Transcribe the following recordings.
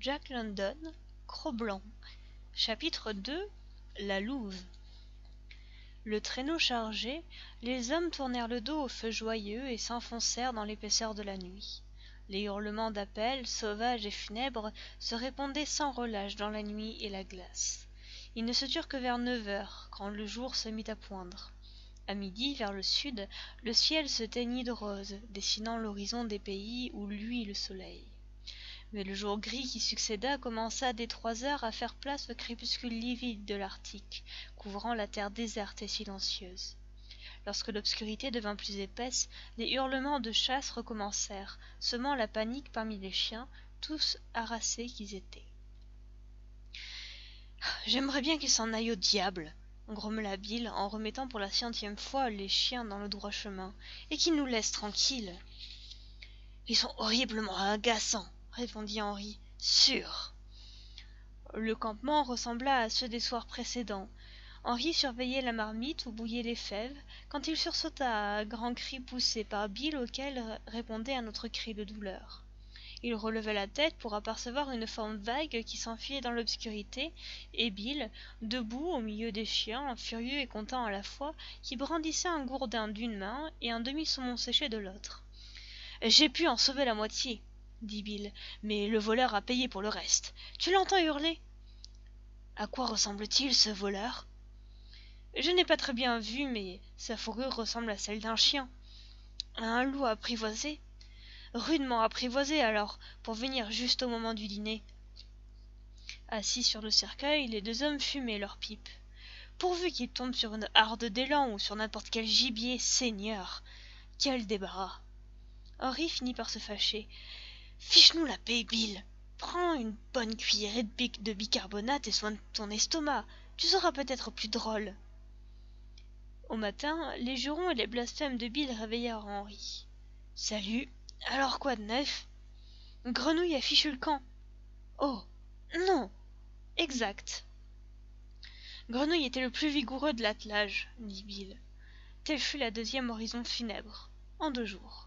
Jack London, Cro-Blanc. Chapitre 2. La louve. Le traîneau chargé, les hommes tournèrent le dos au feu joyeux et s'enfoncèrent dans l'épaisseur de la nuit. Les hurlements d'appel, sauvages et funèbres, se répandaient sans relâche dans la nuit et la glace. Ils ne se turent que vers 9 heures, quand le jour se mit à poindre. À midi, vers le sud, le ciel se teignit de rose, dessinant l'horizon des pays où luit le soleil. Mais le jour gris qui succéda commença dès 3 heures à faire place au crépuscule livide de l'Arctique, couvrant la terre déserte et silencieuse. Lorsque l'obscurité devint plus épaisse, les hurlements de chasse recommencèrent, semant la panique parmi les chiens, tous harassés qu'ils étaient. « J'aimerais bien qu'ils s'en aillent au diable !» grommela Bill en remettant pour la 100e fois les chiens dans le droit chemin, « et qu'ils nous laissent tranquilles. »« Ils sont horriblement agaçants !» répondit Henri. « Sûr !» Le campement ressembla à ceux des soirs précédents. Henri surveillait la marmite où bouillaient les fèves, quand il sursauta à grands cris poussés par Bill auquel répondait un autre cri de douleur. Il releva la tête pour apercevoir une forme vague qui s'enfuyait dans l'obscurité, et Bill, debout au milieu des chiens, furieux et content à la fois, qui brandissait un gourdin d'une main et un demi-saumon séché de l'autre. « J'ai pu en sauver la moitié, » dit Bill, « mais le voleur a payé pour le reste. Tu l'entends hurler ? » « À quoi ressemble-t-il, ce voleur ?»« Je n'ai pas très bien vu, mais sa fourrure ressemble à celle d'un chien. »« Un loup apprivoisé ? Rudement apprivoisé, alors, pour venir juste au moment du dîner. » Assis sur le cercueil, les deux hommes fumaient leur pipe. « Pourvu qu'il tombe sur une harde d'élan ou sur n'importe quel gibier, Seigneur ! Quel débarras !» Henri finit par se fâcher. « Fiche-nous la paix, Bill ! Prends une bonne cuillerée de bicarbonate et soigne ton estomac. Tu seras peut-être plus drôle. » Au matin, les jurons et les blasphèmes de Bill réveillèrent Henri. « Salut. Alors quoi de neuf ? Grenouille a fichu le camp. »« Oh, non ! Exact. » Grenouille était le plus vigoureux de l'attelage, dit Bill. Telle fut la 2e horizon funèbre, en 2 jours.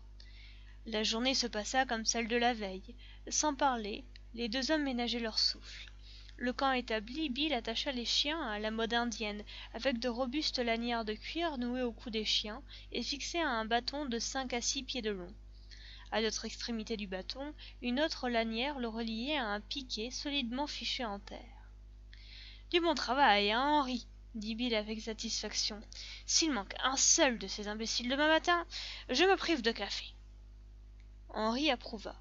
La journée se passa comme celle de la veille. Sans parler, les deux hommes ménageaient leur souffle. Le camp établi, Bill attacha les chiens à la mode indienne, avec de robustes lanières de cuir nouées au cou des chiens et fixées à un bâton de 5 à 6 pieds de long. À l'autre extrémité du bâton, une autre lanière le reliait à un piquet solidement fiché en terre. « Du bon travail, hein, Henri ?» dit Bill avec satisfaction. « S'il manque un seul de ces imbéciles demain matin, je me prive de café. » Henri approuva,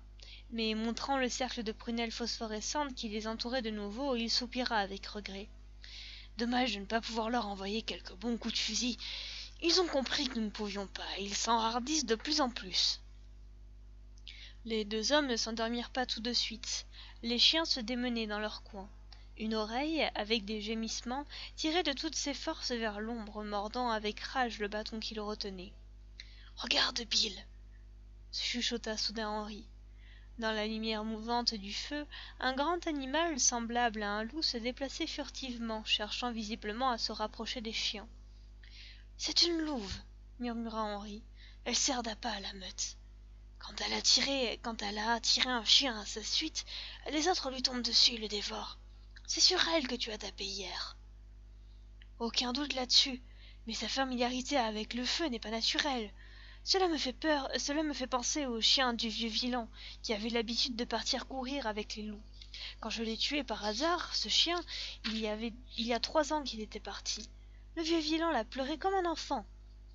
mais montrant le cercle de prunelles phosphorescentes qui les entourait de nouveau, il soupira avec regret. « Dommage de ne pas pouvoir leur envoyer quelques bons coups de fusil. Ils ont compris que nous ne pouvions pas, et ils s'enhardissent de plus en plus. » Les deux hommes ne s'endormirent pas tout de suite. Les chiens se démenaient dans leur coin. Une oreille, avec des gémissements, tirait de toutes ses forces vers l'ombre, mordant avec rage le bâton qui le retenait. « Regarde, Bill !» chuchota soudain Henri. Dans la lumière mouvante du feu, un grand animal semblable à un loup se déplaçait furtivement, cherchant visiblement à se rapprocher des chiens. « C'est une louve !» murmura Henri. « Elle sert d'appât à la meute. Quand elle a attiré un chien à sa suite, les autres lui tombent dessus et le dévorent. C'est sur elle que tu as tapé hier. » Aucun doute là-dessus, mais sa familiarité avec le feu n'est pas naturelle. Cela me fait peur, cela me fait penser au chien du vieux Vilan, qui avait l'habitude de partir courir avec les loups. Quand je l'ai tué par hasard, ce chien, il y a 3 ans qu'il était parti. Le vieux Vilan l'a pleuré comme un enfant.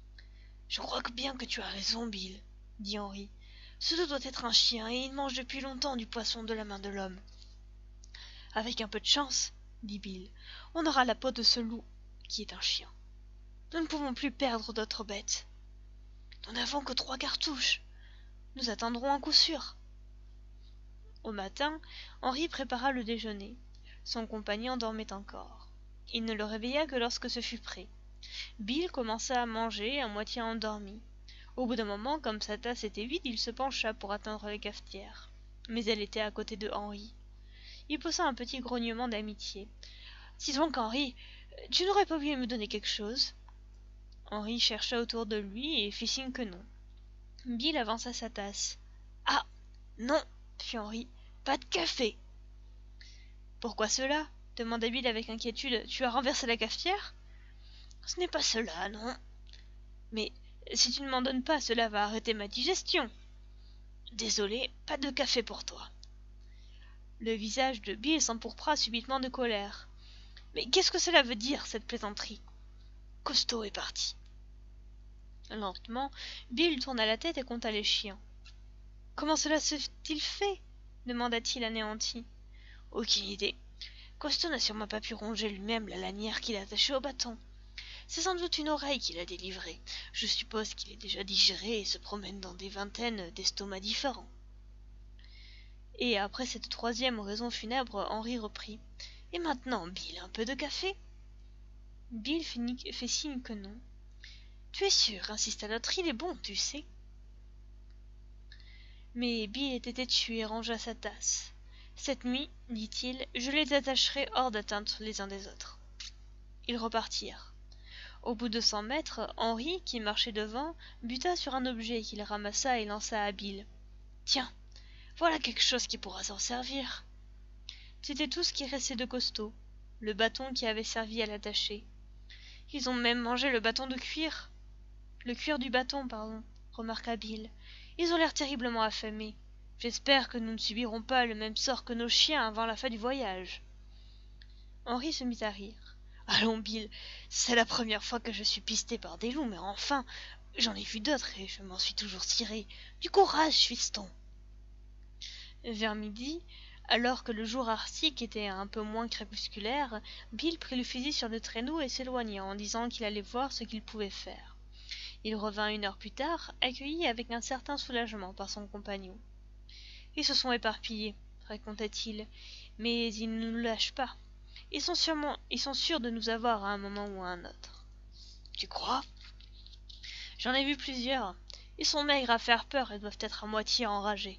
« Je crois bien que tu as raison, Bill, » dit Henri. « Ce doit être un chien, et il mange depuis longtemps du poisson de la main de l'homme. »« Avec un peu de chance, » dit Bill, « on aura la peau de ce loup, qui est un chien. Nous ne pouvons plus perdre d'autres bêtes. Nous n'avons que 3 cartouches. Nous attendrons un coup sûr. » Au matin, Henri prépara le déjeuner. Son compagnon dormait encore. Il ne le réveilla que lorsque ce fut prêt. Bill commença à manger, à moitié endormi. Au bout d'un moment, comme sa tasse était vide, il se pencha pour atteindre la cafetière. Mais elle était à côté de Henri. Il poussa un petit grognement d'amitié. « Dis donc, Henri, tu n'aurais pas voulu me donner quelque chose ?» Henri chercha autour de lui et fit signe que non. Bill avança sa tasse. « Ah, non !» fit Henri. « Pas de café !» Pourquoi cela? Demanda Bill avec inquiétude. Tu as renversé la cafetière? Ce n'est pas cela, non. Mais si tu ne m'en donnes pas, cela va arrêter ma digestion. Désolé, pas de café pour toi. Le visage de Bill s'empourpra subitement de colère. Mais qu'est-ce que cela veut dire, cette plaisanterie? Costaud est parti. Lentement, Bill tourna la tête et compta les chiens. Comment cela se-t-il fait? Demanda-t-il anéanti. Aucune idée. Costaud n'a sûrement pas pu ronger lui-même la lanière qu'il attachait au bâton. C'est sans doute une oreille qui l'a délivré. Je suppose qu'il est déjà digéré et se promène dans des vingtaines d'estomacs différents. Et après cette troisième oraison funèbre, Henri reprit. Et maintenant, Bill, un peu de café? Bill fait signe que non. Tu es sûr, insista l'autre, il est bon, tu sais. Mais Bill était têtu et rangea sa tasse. Cette nuit, dit-il, je les attacherai hors d'atteinte les uns des autres. Ils repartirent. Au bout de 100 mètres, Henri, qui marchait devant, buta sur un objet qu'il ramassa et lança à Bill. Tiens, voilà quelque chose qui pourra s'en servir. C'était tout ce qui restait de Costaud, le bâton qui avait servi à l'attacher. Ils ont même mangé le bâton de cuir. Le cuir du bâton, pardon, remarqua Bill. Ils ont l'air terriblement affamés. J'espère que nous ne subirons pas le même sort que nos chiens avant la fin du voyage. Henri se mit à rire. Allons, Bill, c'est la première fois que je suis pisté par des loups, mais enfin, j'en ai vu d'autres et je m'en suis toujours tiré. Du courage, fiston. Vers midi, alors que le jour arctique était un peu moins crépusculaire, Bill prit le fusil sur le traîneau et s'éloigna en disant qu'il allait voir ce qu'il pouvait faire. Il revint 1 heure plus tard, accueilli avec un certain soulagement par son compagnon. « Ils se sont éparpillés, raconta-t-il, mais ils ne nous lâchent pas. Ils sont sûrs de nous avoir à un moment ou à un autre. »« Tu crois ?»« J'en ai vu plusieurs. Ils sont maigres à faire peur et doivent être à moitié enragés. »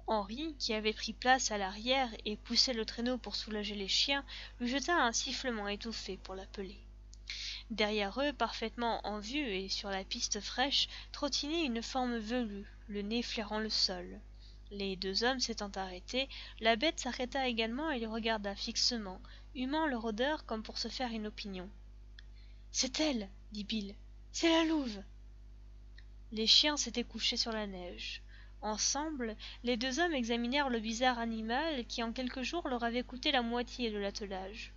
Henri, qui avait pris place à l'arrière et poussait le traîneau pour soulager les chiens, lui jeta un sifflement étouffé pour l'appeler. Derrière eux, parfaitement en vue et sur la piste fraîche, trottinait une forme velue, le nez flairant le sol. Les 2 hommes s'étant arrêtés, la bête s'arrêta également et les regarda fixement, humant leur odeur comme pour se faire une opinion. « C'est elle, dit Bill. C'est la louve. » Les chiens s'étaient couchés sur la neige. Ensemble, les 2 hommes examinèrent le bizarre animal qui en quelques jours leur avait coûté la moitié de l'attelage.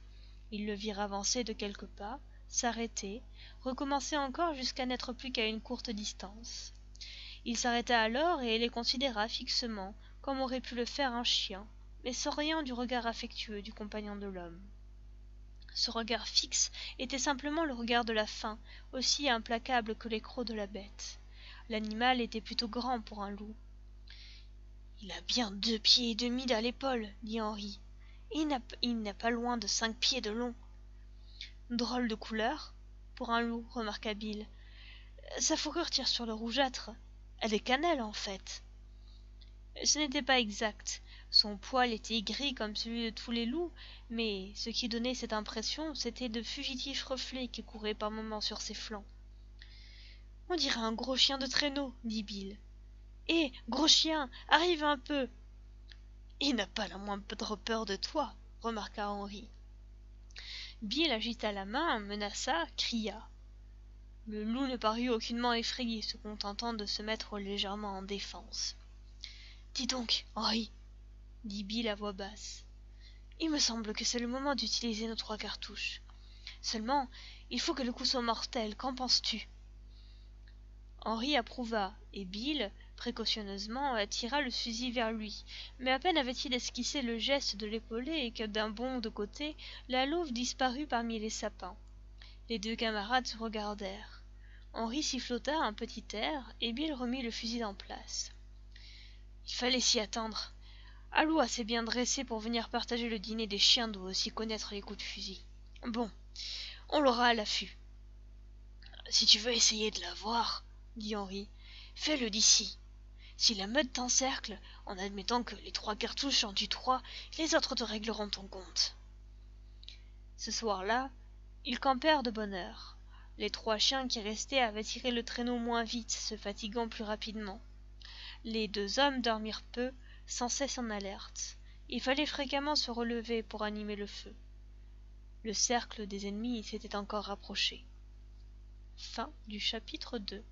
Ils le virent avancer de quelques pas, s'arrêter, recommencer encore jusqu'à n'être plus qu'à une courte distance. Il s'arrêta alors et les considéra fixement, comme aurait pu le faire un chien, mais sans rien du regard affectueux du compagnon de l'homme. Ce regard fixe était simplement le regard de la faim, aussi implacable que les crocs de la bête. L'animal était plutôt grand pour un loup. « Il a bien 2 pieds et demi à l'épaule, dit Henri. Il n'a pas loin de 5 pieds de long. » Drôle de couleur, pour un loup, remarqua Bill. Sa fourrure tire sur le rougeâtre. Elle est cannelle, en fait. Ce n'était pas exact. Son poil était gris comme celui de tous les loups, mais ce qui donnait cette impression, c'étaient de fugitifs reflets qui couraient par moments sur ses flancs. « On dirait un gros chien de traîneau, dit Bill. « Hé, gros chien, arrive un peu !»« Il n'a pas la moindre peur de toi, » remarqua Henri. Bill agita la main, menaça, cria. Le loup ne parut aucunement effrayé, se contentant de se mettre légèrement en défense. « Dis donc, Henri, » dit Bill à voix basse. « Il me semble que c'est le moment d'utiliser nos 3 cartouches. Seulement, il faut que le coup soit mortel, qu'en penses-tu » Henri approuva, et Bill, précautionneusement, tira le fusil vers lui, mais à peine avait-il esquissé le geste de l'épauler que d'un bond de côté, la louve disparut parmi les sapins. Les 2 camarades se regardèrent. Henri sifflota un petit air, et Bill remit le fusil en place. Il fallait s'y attendre. Un loup assez bien dressé pour venir partager le dîner des chiens doit aussi connaître les coups de fusil. Bon, on l'aura à l'affût. Si tu veux essayer de la voir, dit Henri, fais-le d'ici. Si la meute t'encercle, en admettant que les 3 cartouches en tuent 3, les autres te régleront ton compte. Ce soir-là, ils campèrent de bonne heure. Les 3 chiens qui restaient avaient tiré le traîneau moins vite, se fatiguant plus rapidement. Les 2 hommes dormirent peu, sans cesse en alerte. Il fallait fréquemment se relever pour animer le feu. Le cercle des ennemis s'était encore rapproché. Fin du chapitre 2.